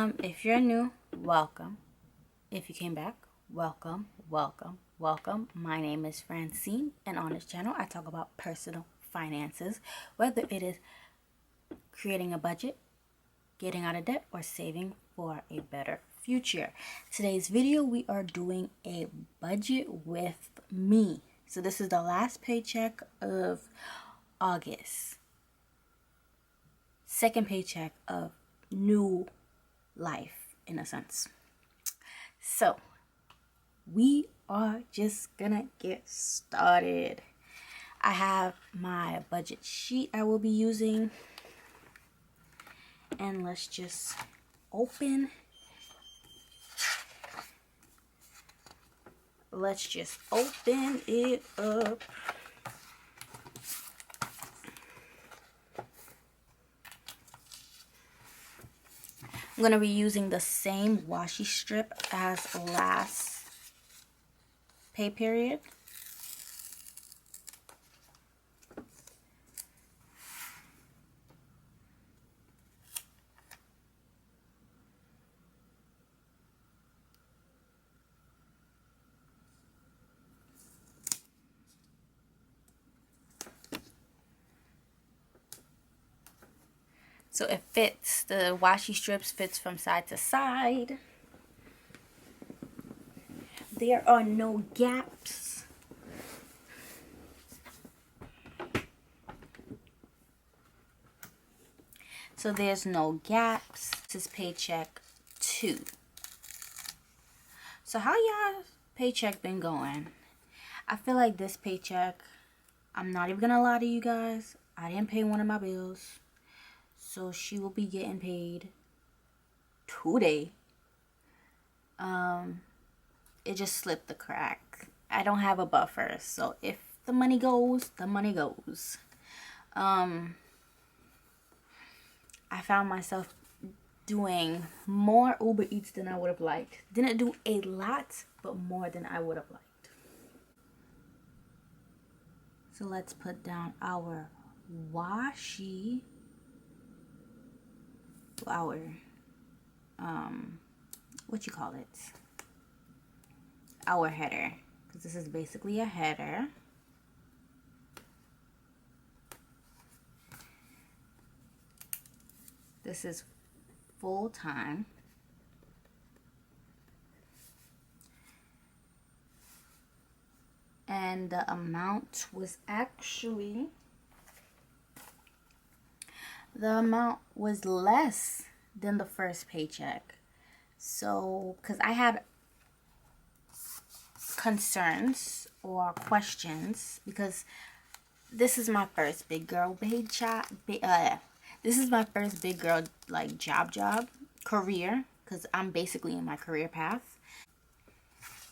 If you're new, welcome. If you came back, welcome. My name is Friencine, and on this channel I talk about personal finances, whether it is creating a budget, getting out of debt, or saving for a better future. Today's video, we are doing a budget with me. So this is the last paycheck of August. Second paycheck of new life, in a sense. So we are just gonna get started. I have my budget sheet I will be using, and let's just open it up. I'm going to be using the same washi strip as last pay period. So it fits, the washi strips fits from side to side. There are no gaps. So there's no gaps. This is paycheck 2. So how y'all paycheck been going? I feel like this paycheck, I'm not even gonna lie to you guys, I didn't pay one of my bills. So she will be getting paid today. It just slipped the crack. I don't have a buffer, so if the money goes, the money goes. I found myself doing more Uber Eats than I would have liked. Didn't do a lot, but more than I would have liked. So let's put down our washi. Our what you call it, our header, because this is basically a header. This is full time, and the amount was actually less than the first paycheck. So, because I had concerns or questions, because this is my first big girl paycheck. This is my first big girl like job career, because I'm basically in my career path.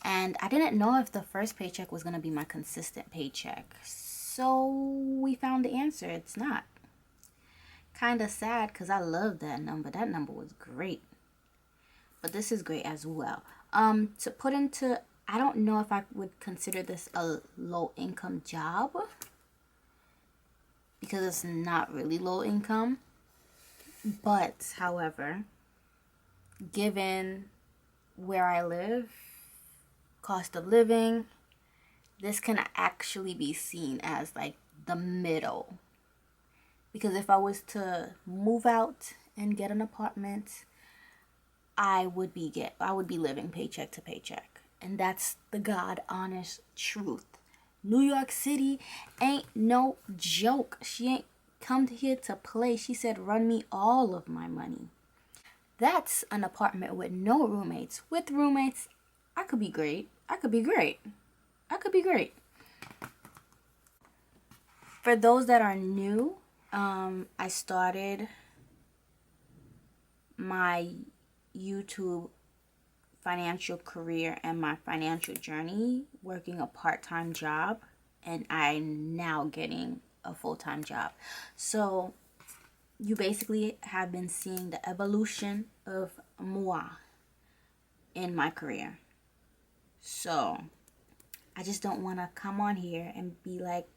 And I didn't know if the first paycheck was going to be my consistent paycheck. So we found the answer. It's not. Kind of sad, because I love that number. That number was great. But this is great as well. To put into, I don't know if I would consider this a low income job, because it's not really low income. But however, given where I live, cost of living, this can actually be seen as like the middle. Because if I was to move out and get an apartment, I would be living paycheck to paycheck. And that's the God honest truth. New York City ain't no joke. She ain't come here to play. She said, run me all of my money. That's an apartment with no roommates. With roommates, I could be great. For those that are new, I started my YouTube financial career and my financial journey working a part-time job, and I'm now getting a full-time job. So you basically have been seeing the evolution of moi in my career. So I just don't want to come on here and be like,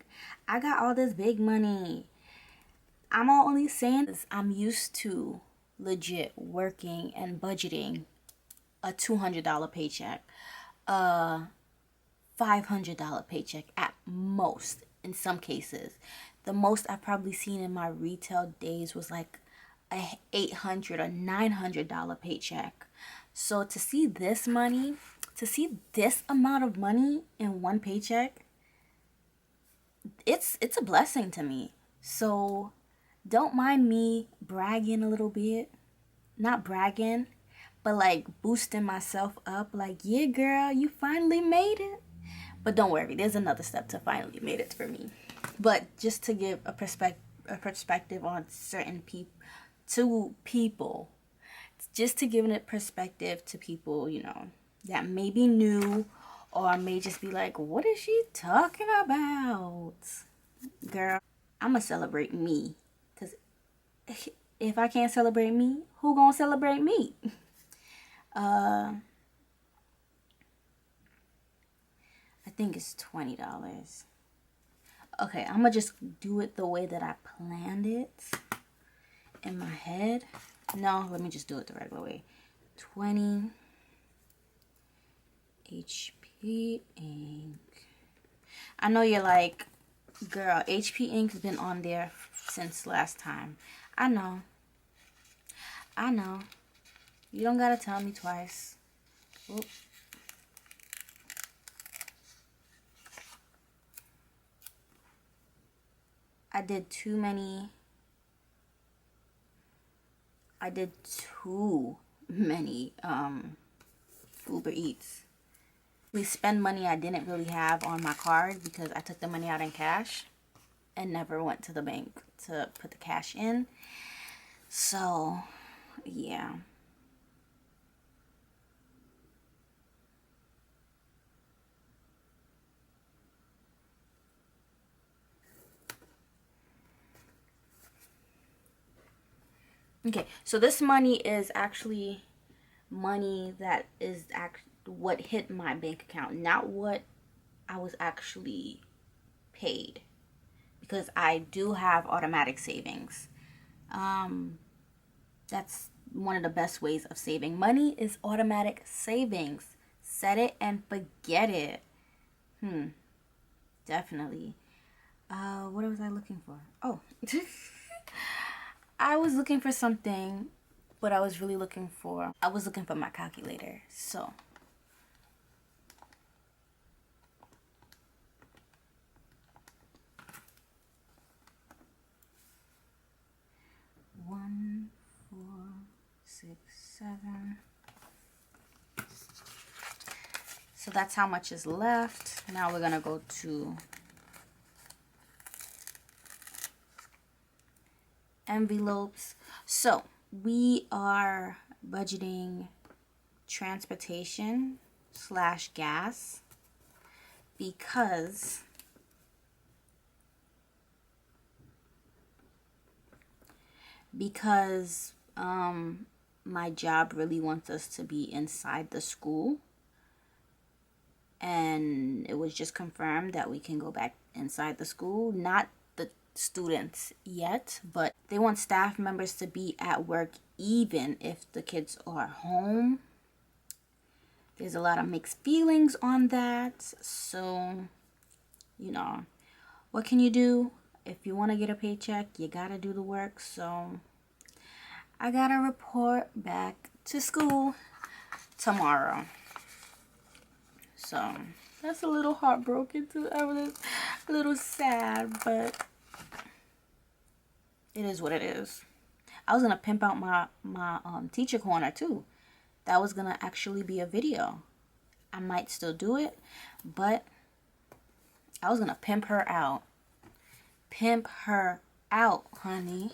I got all this big money. I'm only saying this, I'm used to legit working and budgeting a $200 paycheck, a $500 paycheck at most in some cases. The most I've probably seen in my retail days was like a $800 or $900 paycheck. So to see this money, to see this amount of money in one paycheck, it's a blessing to me. So don't mind me bragging a little bit. Not bragging, but like boosting myself up. Like, yeah, girl, you finally made it. But don't worry, there's another step to finally made it for me. But just to give a perspective on certain people, just to give it perspective to people, you know, that may be new or may just be like, what is she talking about? Girl, I'm gonna celebrate me, because if I can't celebrate me, who gonna celebrate me? I think it's $20. Okay, I'm gonna just do it the way that I planned it in my head. No, let me just do it the regular way. 20 HP ink. I know you're like, girl, HP ink has been on there since last time. I know. You don't gotta tell me twice. Oop. I did too many Uber Eats. We spend money I didn't really have on my card because I took the money out in cash and never went to the bank to put the cash in. So, yeah. Okay, so this money is actually money that is what hit my bank account, not what I was actually paid, because I do have automatic savings. That's one of the best ways of saving money is automatic savings. Set it and forget it. Definitely. What was I looking for? Oh. I was looking for something, but I was looking for my calculator. So, one, 4, 6, 7. So that's how much is left. Now we're gonna go to envelopes. So we are budgeting transportation / gas because my job really wants us to be inside the school, and it was just confirmed that we can go back inside the school. Not the students yet, but they want staff members to be at work even if the kids are home. There's a lot of mixed feelings on that. So, you know, what can you do? If you want to get a paycheck, you gotta do the work. So I gotta report back to school tomorrow. So that's a little heartbroken too. I was a little sad, but it is what it is. I was gonna pimp out my teacher corner too. That was gonna actually be a video. I might still do it, but I was gonna pimp her out. Pimp her out, honey.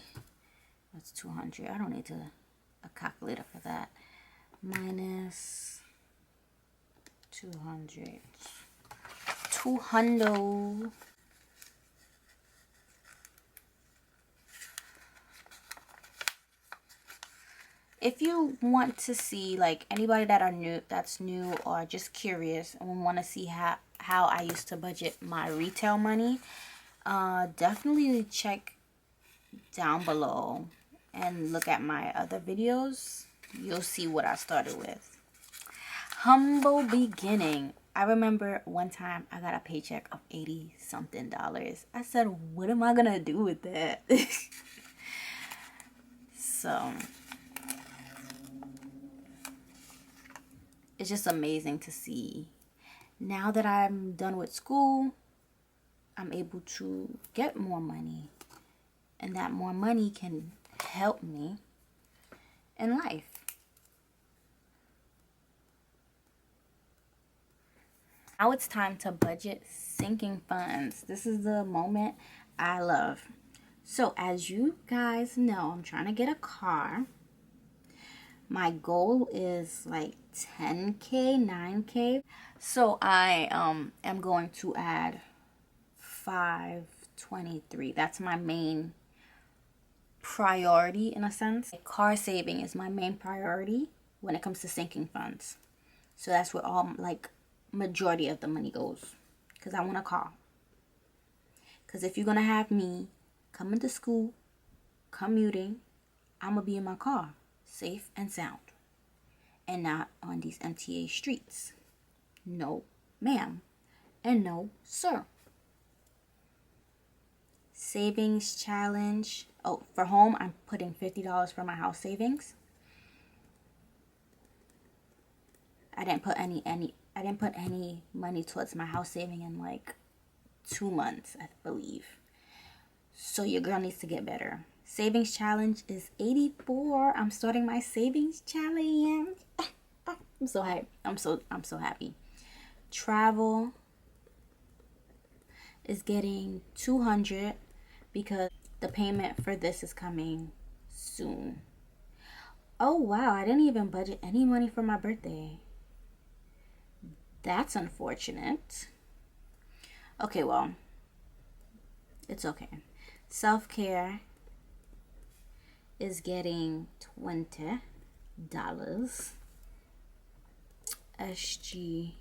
That's 200. I don't need a calculator for that. Minus 200. 200. If you want to see, like, anybody that's new or just curious and want to see how I used to budget my retail money, definitely check down below and look at my other videos, you'll see what I started with. Humble beginning. I remember one time I got a paycheck of $80 something. I said, what am I gonna do with that? So it's just amazing to see. Now that I'm done with school, I'm able to get more money, and that more money can help me in life. Now it's time to budget sinking funds. This is the moment I love. So as you guys know, I'm trying to get a car. My goal is like 10K, 9K. So I am going to add 523. That's my main priority in a sense. Car saving is my main priority when it comes to sinking funds. So that's where all like majority of the money goes, because I want a car. Because if you're gonna have me coming to school, commuting, I'm gonna be in my car, safe and sound, and not on these MTA streets. No ma'am and no sir. Savings challenge. Oh, for home, I'm putting $50 for my house savings. I didn't put any money towards my house saving in like 2 months, I believe. So your girl needs to get better. Savings challenge is 84. I'm starting my savings challenge. I'm so happy. I'm so happy. Travel is getting 200 because the payment for this is coming soon. Oh wow, I didn't even budget any money for my birthday. That's unfortunate. Okay, well, it's okay. Self-care is getting $20. SG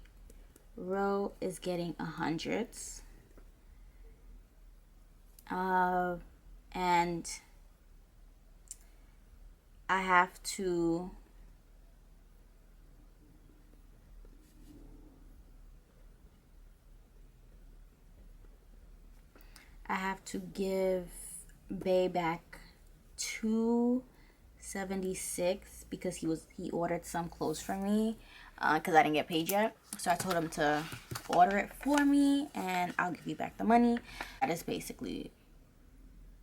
Row is getting 100. And I have to give Bay back $276 because he ordered some clothes for me because I didn't get paid yet. So I told him to order it for me and I'll give you back the money. That is basically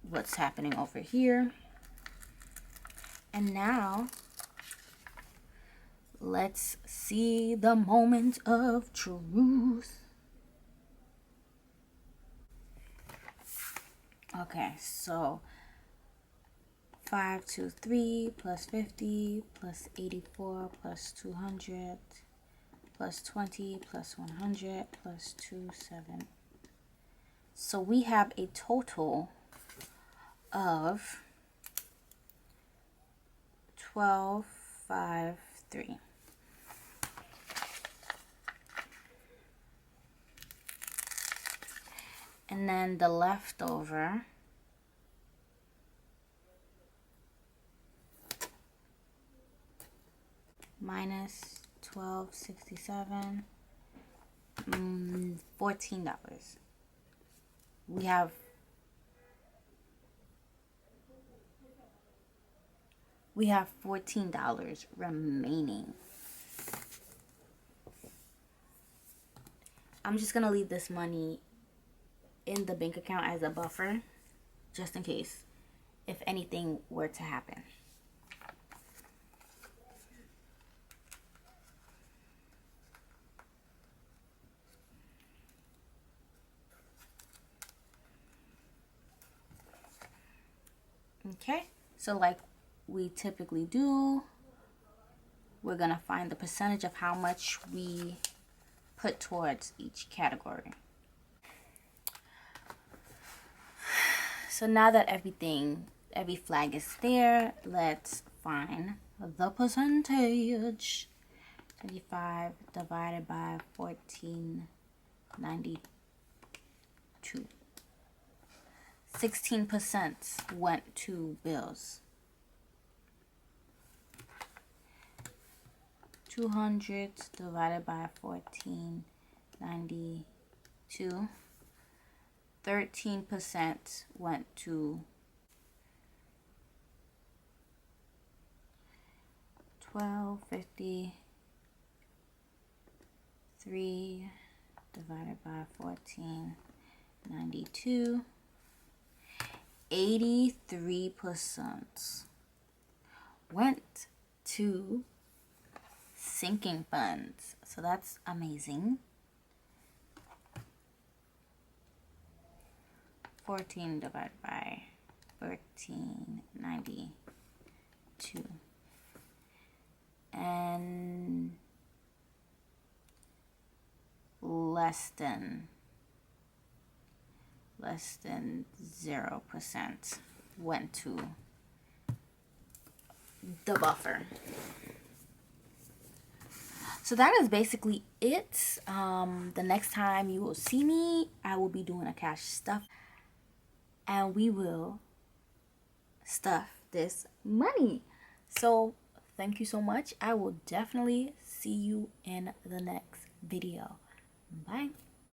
what's happening over here. And now let's see the moment of truth. Okay, so 523 plus 50 plus 84 plus 200 plus 20 plus 100 plus 27. So we have a total of 1253. And then the leftover minus 1267, $14. We have $14 remaining. I'm just gonna leave this money in the bank account as a buffer, just in case if anything were to happen. Okay, so like we typically do, we're gonna find the percentage of how much we put towards each category. So now that every flag is there, let's find the percentage. 25 divided by 1492. 16% went to bills. 200 divided by 1492. 13% went to 1250. 3 divided by 1492. 83% went to sinking funds. So that's amazing. 14 divided by 1492. And less than 0% went to the buffer. So that is basically it. The next time you will see me, I will be doing a cash stuff, and we will stuff this money. So thank you so much. I will definitely see you in the next video. Bye.